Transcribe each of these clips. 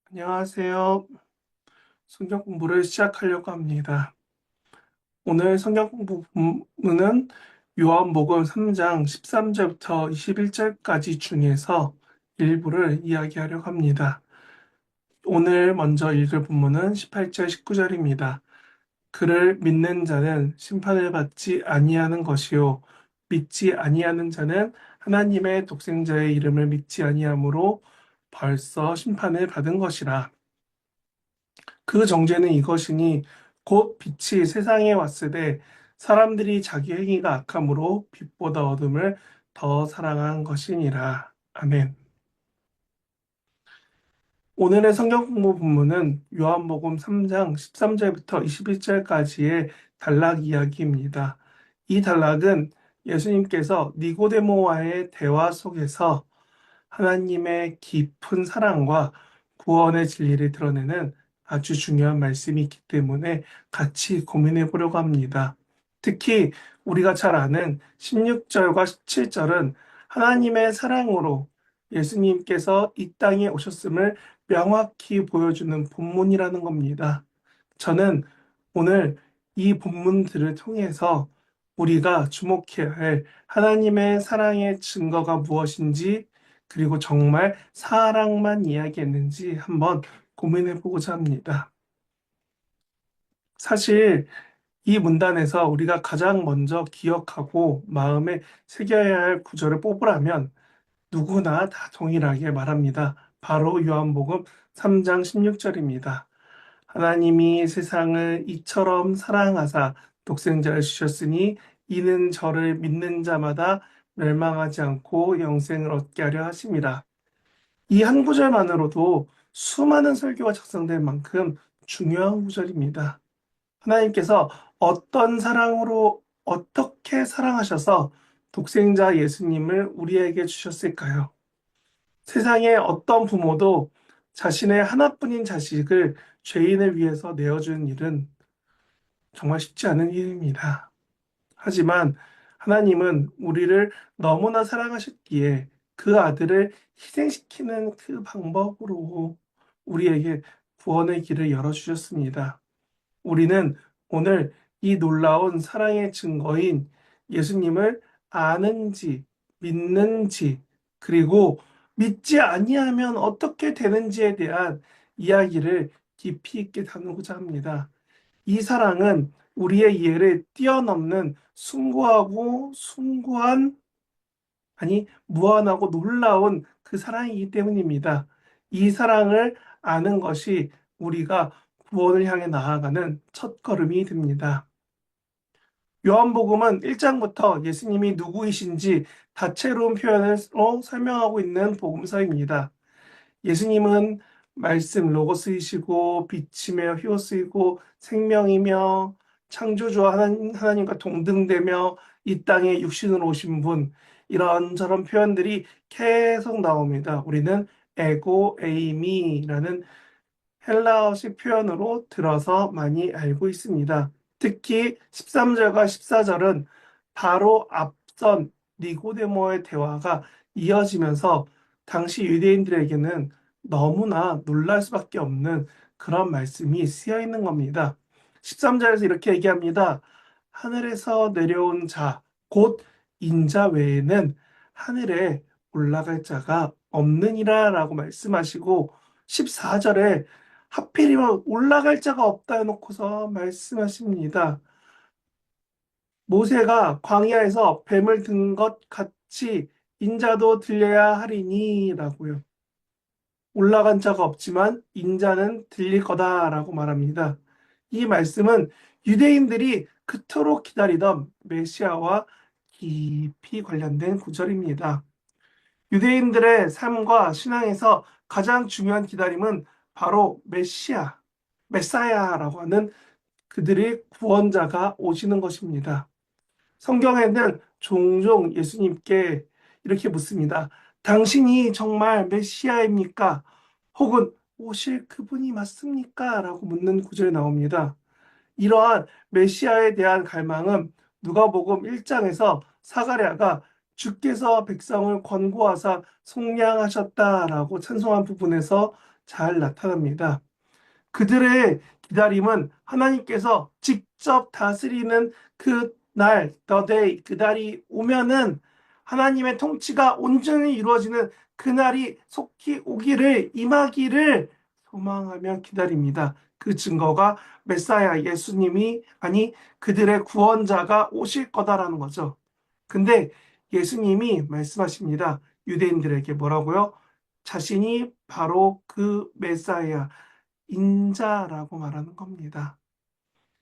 안녕하세요. 성경 공부를 시작하려고 합니다. 오늘 성경 공부 본문은 요한복음 3장 13절부터 21절까지 중에서 일부를 이야기하려고 합니다. 오늘 먼저 읽을 본문은 18절, 19절입니다. 그를 믿는 자는 심판을 받지 아니하는 것이요 믿지 아니하는 자는 하나님의 독생자의 이름을 믿지 아니하므로 벌써 심판을 받은 것이라. 그 정죄는 이것이니 곧 빛이 세상에 왔으되 사람들이 자기 행위가 악함으로 빛보다 어둠을 더 사랑한 것이니라. 아멘. 오늘의 성경 공부 본문은 요한복음 3장 13절부터 21절까지의 단락 이야기입니다. 이 단락은 예수님께서 니고데모와의 대화 속에서 하나님의 깊은 사랑과 구원의 진리를 드러내는 아주 중요한 말씀이 있기 때문에 같이 고민해 보려고 합니다. 특히 우리가 잘 아는 16절과 17절은 하나님의 사랑으로 예수님께서 이 땅에 오셨음을 명확히 보여주는 본문이라는 겁니다. 저는 오늘 이 본문들을 통해서 우리가 주목해야 할 하나님의 사랑의 증거가 무엇인지, 그리고 정말 사랑만 이야기했는지 한번 고민해 보고자 합니다. 사실 이 문단에서 우리가 가장 먼저 기억하고 마음에 새겨야 할 구절을 뽑으라면 누구나 다 동일하게 말합니다. 바로 요한복음 3장 16절입니다. 하나님이 세상을 이처럼 사랑하사 독생자를 주셨으니 이는 저를 믿는 자마다 멸망하지 않고 영생을 얻게 하려 하심이라. 이 한 구절만으로도 수많은 설교가 작성될 만큼 중요한 구절입니다. 하나님께서 어떤 사랑으로 어떻게 사랑하셔서 독생자 예수님을 우리에게 주셨을까요? 세상의 어떤 부모도 자신의 하나뿐인 자식을 죄인을 위해서 내어주는 일은 정말 쉽지 않은 일입니다. 하지만 하나님은 우리를 너무나 사랑하셨기에 그 아들을 희생시키는 그 방법으로 우리에게 구원의 길을 열어주셨습니다. 우리는 오늘 이 놀라운 사랑의 증거인 예수님을 아는지, 믿는지, 그리고 믿지 아니하면 어떻게 되는지에 대한 이야기를 깊이 있게 다루고자 합니다. 이 사랑은 우리의 이해를 뛰어넘는 무한하고 놀라운 그 사랑이기 때문입니다. 이 사랑을 아는 것이 우리가 구원을 향해 나아가는 첫걸음이 됩니다. 요한복음은 1장부터 예수님이 누구이신지 다채로운 표현으로 설명하고 있는 복음서입니다. 예수님은 말씀 로고스이시고 빛이며 히오스이고 생명이며 창조주와 하나님과 동등되며 이 땅에 육신으로 오신 분, 이런저런 표현들이 계속 나옵니다. 우리는 에고 에이미라는 헬라어식 표현으로 들어서 많이 알고 있습니다. 특히 13절과 14절은 바로 앞선 니고데모의 대화가 이어지면서 당시 유대인들에게는 너무나 놀랄 수밖에 없는 그런 말씀이 쓰여 있는 겁니다. 13절에서 이렇게 얘기합니다. 하늘에서 내려온 자, 곧 인자 외에는 하늘에 올라갈 자가 없느니라 라고 말씀하시고 14절에 하필이면 올라갈 자가 없다 해놓고서 말씀하십니다. 모세가 광야에서 뱀을 든 것 같이 인자도 들려야 하리니 라고요. 올라간 자가 없지만 인자는 들릴 거다라고 말합니다. 이 말씀은 유대인들이 그토록 기다리던 메시아와 깊이 관련된 구절입니다. 유대인들의 삶과 신앙에서 가장 중요한 기다림은 바로 메사야라고 하는 그들의 구원자가 오시는 것입니다. 성경에는 종종 예수님께 이렇게 묻습니다. 당신이 정말 메시아입니까? 혹은 오실 그분이 맞습니까? 라고 묻는 구절이 나옵니다. 이러한 메시아에 대한 갈망은 누가복음 1장에서 사가랴가 주께서 백성을 권고하사 속량하셨다라고 찬송한 부분에서 잘 나타납니다. 그들의 기다림은 하나님께서 직접 다스리는 그 날, the day, 그날이 오면은 하나님의 통치가 온전히 이루어지는 그날이 속히 오기를, 임하기를 소망하며 기다립니다. 그 증거가 메사야 예수님이, 아니 그들의 구원자가 오실 거다라는 거죠. 근데 예수님이 말씀하십니다. 유대인들에게 뭐라고요? 자신이 바로 그 메사야, 인자라고 말하는 겁니다.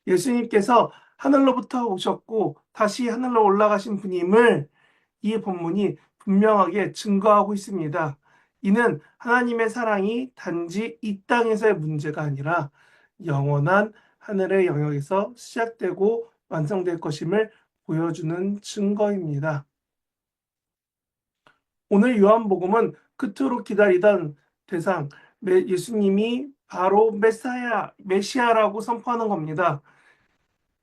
예수님께서 하늘로부터 오셨고 다시 하늘로 올라가신 분임을 이 본문이 분명하게 증거하고 있습니다. 이는 하나님의 사랑이 단지 이 땅에서의 문제가 아니라 영원한 하늘의 영역에서 시작되고 완성될 것임을 보여주는 증거입니다. 오늘 요한복음은 그토록 기다리던 대상, 예수님이 바로 메시아라고 선포하는 겁니다.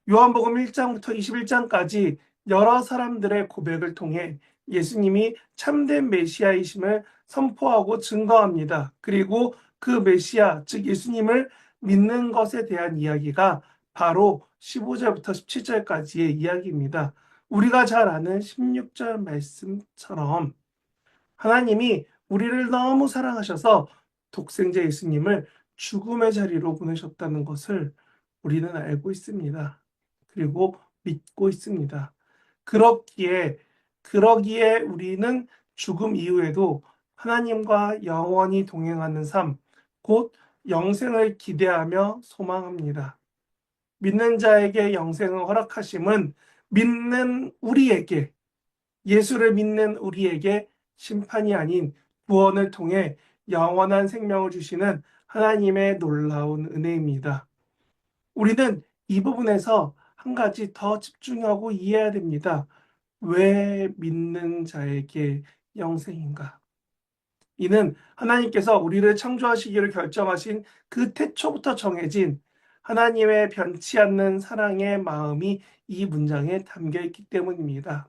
요한복음 1장부터 21장까지 여러 사람들의 고백을 통해 예수님이 참된 메시아이심을 선포하고 증거합니다. 그리고 그 메시아, 즉 예수님을 믿는 것에 대한 이야기가 바로 15절부터 17절까지의 이야기입니다. 우리가 잘 아는 16절 말씀처럼 하나님이 우리를 너무 사랑하셔서 독생자 예수님을 죽음의 자리로 보내셨다는 것을 우리는 알고 있습니다. 그리고 믿고 있습니다. 그러기에 우리는 죽음 이후에도 하나님과 영원히 동행하는 삶, 곧 영생을 기대하며 소망합니다. 믿는 자에게 영생을 허락하심은 믿는 우리에게, 예수를 믿는 우리에게 심판이 아닌 구원을 통해 영원한 생명을 주시는 하나님의 놀라운 은혜입니다. 우리는 이 부분에서 한 가지 더 집중하고 이해해야 됩니다. 왜 믿는 자에게 영생인가? 이는 하나님께서 우리를 창조하시기를 결정하신 그 태초부터 정해진 하나님의 변치 않는 사랑의 마음이 이 문장에 담겨 있기 때문입니다.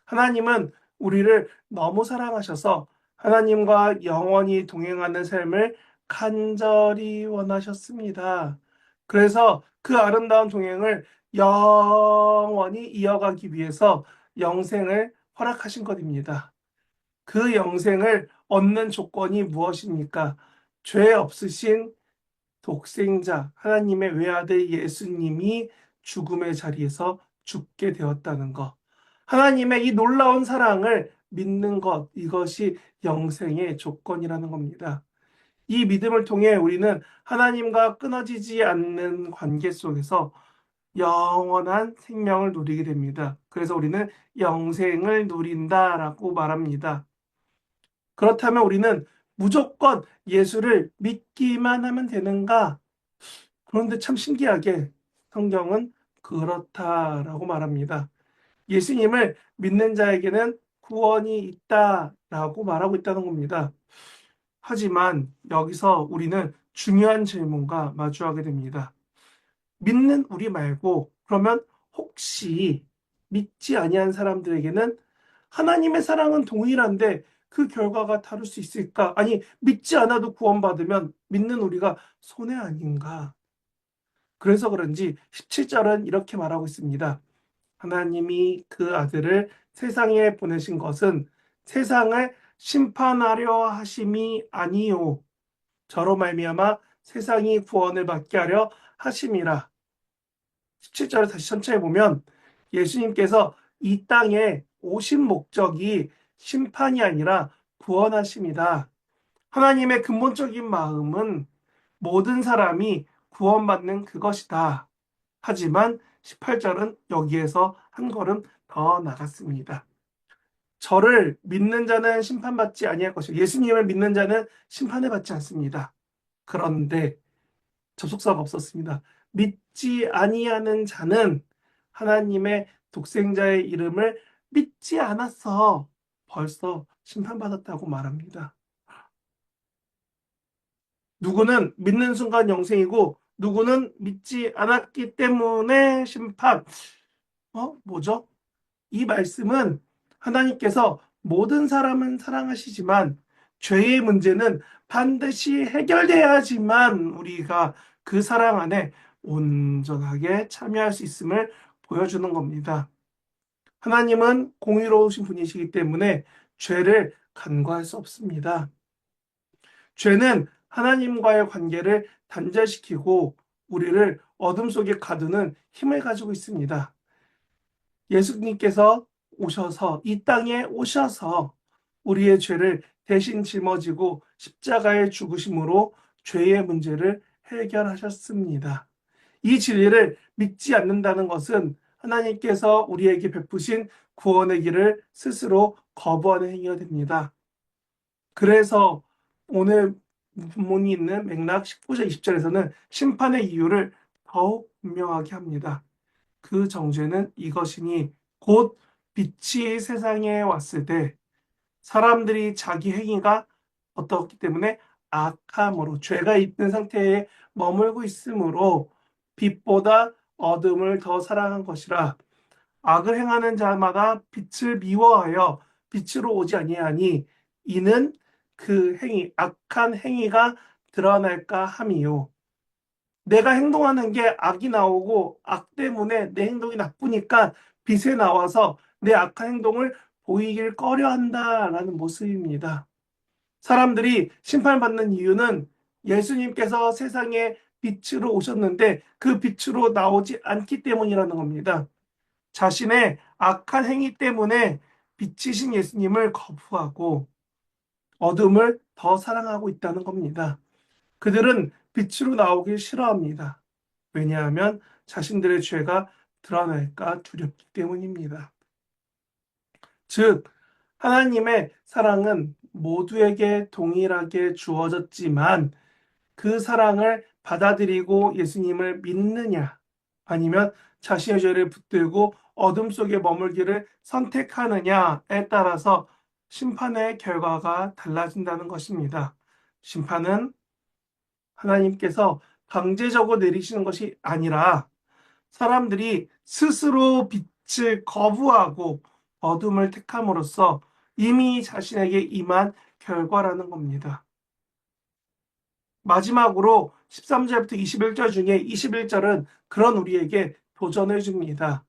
하나님은 우리를 너무 사랑하셔서 하나님과 영원히 동행하는 삶을 간절히 원하셨습니다. 그래서 그 아름다운 동행을 영원히 이어가기 위해서 영생을 허락하신 것입니다. 그 영생을 얻는 조건이 무엇입니까? 죄 없으신 독생자, 하나님의 외아들 예수님이 죽음의 자리에서 죽게 되었다는 것. 하나님의 이 놀라운 사랑을 믿는 것, 이것이 영생의 조건이라는 겁니다. 이 믿음을 통해 우리는 하나님과 끊어지지 않는 관계 속에서 영원한 생명을 누리게 됩니다. 그래서 우리는 영생을 누린다라고 말합니다. 그렇다면 우리는 무조건 예수를 믿기만 하면 되는가? 그런데 참 신기하게 성경은 그렇다라고 말합니다. 예수님을 믿는 자에게는 구원이 있다라고 말하고 있다는 겁니다. 하지만 여기서 우리는 중요한 질문과 마주하게 됩니다. 믿는 우리 말고 그러면 혹시 믿지 아니한 사람들에게는 하나님의 사랑은 동일한데 그 결과가 다를 수 있을까? 아니, 믿지 않아도 구원받으면 믿는 우리가 손해 아닌가? 그래서 그런지 17절은 이렇게 말하고 있습니다. 하나님이 그 아들을 세상에 보내신 것은 세상을 심판하려 하심이 아니요 저로 말미암아 세상이 구원을 받게 하려 하심이라. 17절을 다시 천천히 보면 예수님께서 이 땅에 오신 목적이 심판이 아니라 구원하심이다. 하나님의 근본적인 마음은 모든 사람이 구원받는 그것이다. 하지만 18절은 여기에서 한 걸음 더 나갔습니다. 저를 믿는 자는 심판받지 아니할 것이고 예수님을 믿는 자는 심판을 받지 않습니다. 그런데 접속사가 없었습니다. 믿지 아니하는 자는 하나님의 독생자의 이름을 믿지 않았어. 벌써 심판받았다고 말합니다. 누구는 믿는 순간 영생이고 누구는 믿지 않았기 때문에 심판. 뭐죠? 이 말씀은 하나님께서 모든 사람은 사랑하시지만 죄의 문제는 반드시 해결돼야지만 우리가 그 사랑 안에 온전하게 참여할 수 있음을 보여주는 겁니다. 하나님은 공의로우신 분이시기 때문에 죄를 간과할 수 없습니다. 죄는 하나님과의 관계를 단절시키고 우리를 어둠 속에 가두는 힘을 가지고 있습니다. 예수님께서 오셔서 이 땅에 오셔서 우리의 죄를 대신 짊어지고 십자가의 죽으심으로 죄의 문제를 해결하셨습니다. 이 진리를 믿지 않는다는 것은 하나님께서 우리에게 베푸신 구원의 길을 스스로 거부하는 행위가 됩니다. 그래서 오늘 본문이 있는 맥락 19절 20절에서는 심판의 이유를 더욱 분명하게 합니다. 그 정죄는 이것이니 곧 빛이 세상에 왔을 때 사람들이 자기 행위가 어떻기 때문에 악함으로 죄가 있는 상태에 머물고 있으므로 빛보다 어둠을 더 사랑한 것이라. 악을 행하는 자마다 빛을 미워하여 빛으로 오지 아니하니 이는 그 행위 악한 행위가 드러날까 함이요. 내가 행동하는 게 악이 나오고 악 때문에 내 행동이 나쁘니까 빛에 나와서 내 악한 행동을 보이길 꺼려한다라는 모습입니다. 사람들이 심판받는 이유는 예수님께서 세상에 빛으로 오셨는데 그 빛으로 나오지 않기 때문이라는 겁니다. 자신의 악한 행위 때문에 빛이신 예수님을 거부하고 어둠을 더 사랑하고 있다는 겁니다. 그들은 빛으로 나오길 싫어합니다. 왜냐하면 자신들의 죄가 드러날까 두렵기 때문입니다. 즉, 하나님의 사랑은 모두에게 동일하게 주어졌지만 그 사랑을 받아들이고 예수님을 믿느냐, 아니면 자신의 죄를 붙들고 어둠 속에 머물기를 선택하느냐에 따라서 심판의 결과가 달라진다는 것입니다. 심판은 하나님께서 강제적으로 내리시는 것이 아니라 사람들이 스스로 빛을 거부하고 어둠을 택함으로써 이미 자신에게 임한 결과라는 겁니다. 마지막으로 13절부터 21절 중에 21절은 그런 우리에게 도전을 줍니다.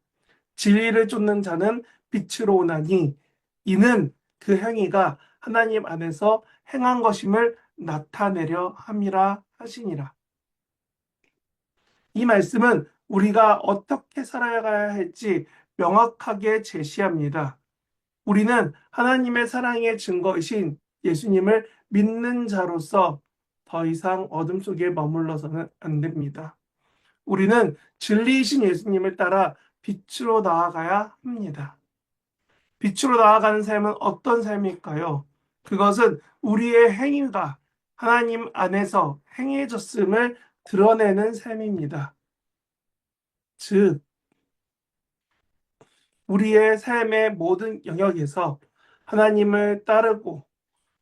진리를 쫓는 자는 빛으로 오나니 이는 그 행위가 하나님 안에서 행한 것임을 나타내려 함이라 하시니라. 이 말씀은 우리가 어떻게 살아가야 할지 명확하게 제시합니다. 우리는 하나님의 사랑의 증거이신 예수님을 믿는 자로서 더 이상 어둠 속에 머물러서는 안 됩니다. 우리는 진리이신 예수님을 따라 빛으로 나아가야 합니다. 빛으로 나아가는 삶은 어떤 삶일까요? 그것은 우리의 행위가 하나님 안에서 행해졌음을 드러내는 삶입니다. 즉, 우리의 삶의 모든 영역에서 하나님을 따르고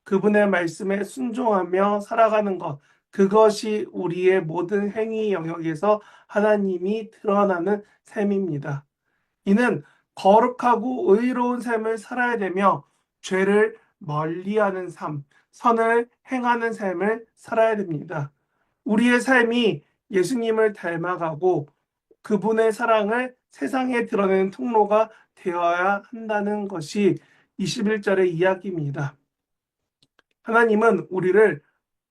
그분의 말씀에 순종하며 살아가는 것, 그것이 우리의 모든 행위 영역에서 하나님이 드러나는 삶입니다. 이는 거룩하고 의로운 삶을 살아야 되며 죄를 멀리하는 삶, 선을 행하는 삶을 살아야 됩니다. 우리의 삶이 예수님을 닮아가고 그분의 사랑을 세상에 드러내는 통로가 되어야 한다는 것이 21절의 이야기입니다. 하나님은 우리를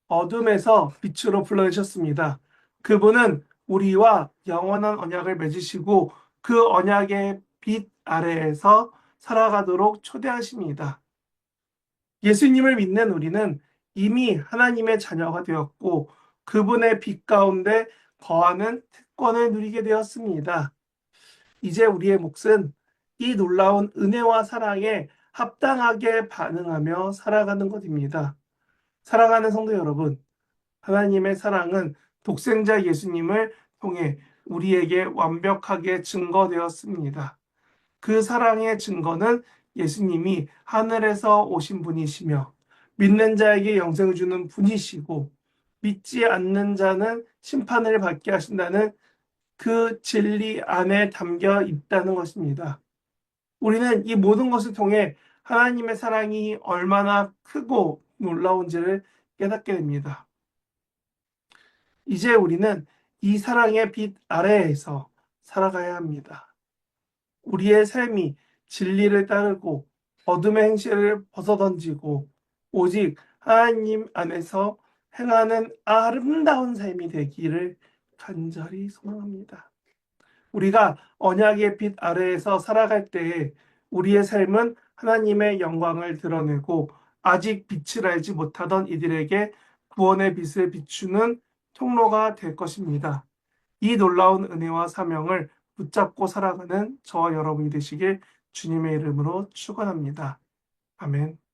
어둠에서 빛으로 불러내셨습니다. 그분은 우리와 영원한 언약을 맺으시고 그 언약의 빛 아래에서 살아가도록 초대하십니다. 예수님을 믿는 우리는 이미 하나님의 자녀가 되었고 그분의 빛 가운데 거하는 특권을 누리게 되었습니다. 이제 우리의 몫은 이 놀라운 은혜와 사랑에 합당하게 반응하며 살아가는 것입니다. 사랑하는 성도 여러분, 하나님의 사랑은 독생자 예수님을 통해 우리에게 완벽하게 증거되었습니다. 그 사랑의 증거는 예수님이 하늘에서 오신 분이시며 믿는 자에게 영생을 주는 분이시고 믿지 않는 자는 심판을 받게 하신다는 그 진리 안에 담겨 있다는 것입니다. 우리는 이 모든 것을 통해 하나님의 사랑이 얼마나 크고 놀라운지를 깨닫게 됩니다. 이제 우리는 이 사랑의 빛 아래에서 살아가야 합니다. 우리의 삶이 진리를 따르고 어둠의 행실을 벗어던지고 오직 하나님 안에서 행하는 아름다운 삶이 되기를 간절히 소망합니다. 우리가 언약의 빛 아래에서 살아갈 때에 우리의 삶은 하나님의 영광을 드러내고 아직 빛을 알지 못하던 이들에게 구원의 빛을 비추는 통로가 될 것입니다. 이 놀라운 은혜와 사명을 붙잡고 살아가는 저와 여러분이 되시길 주님의 이름으로 축원합니다. 아멘.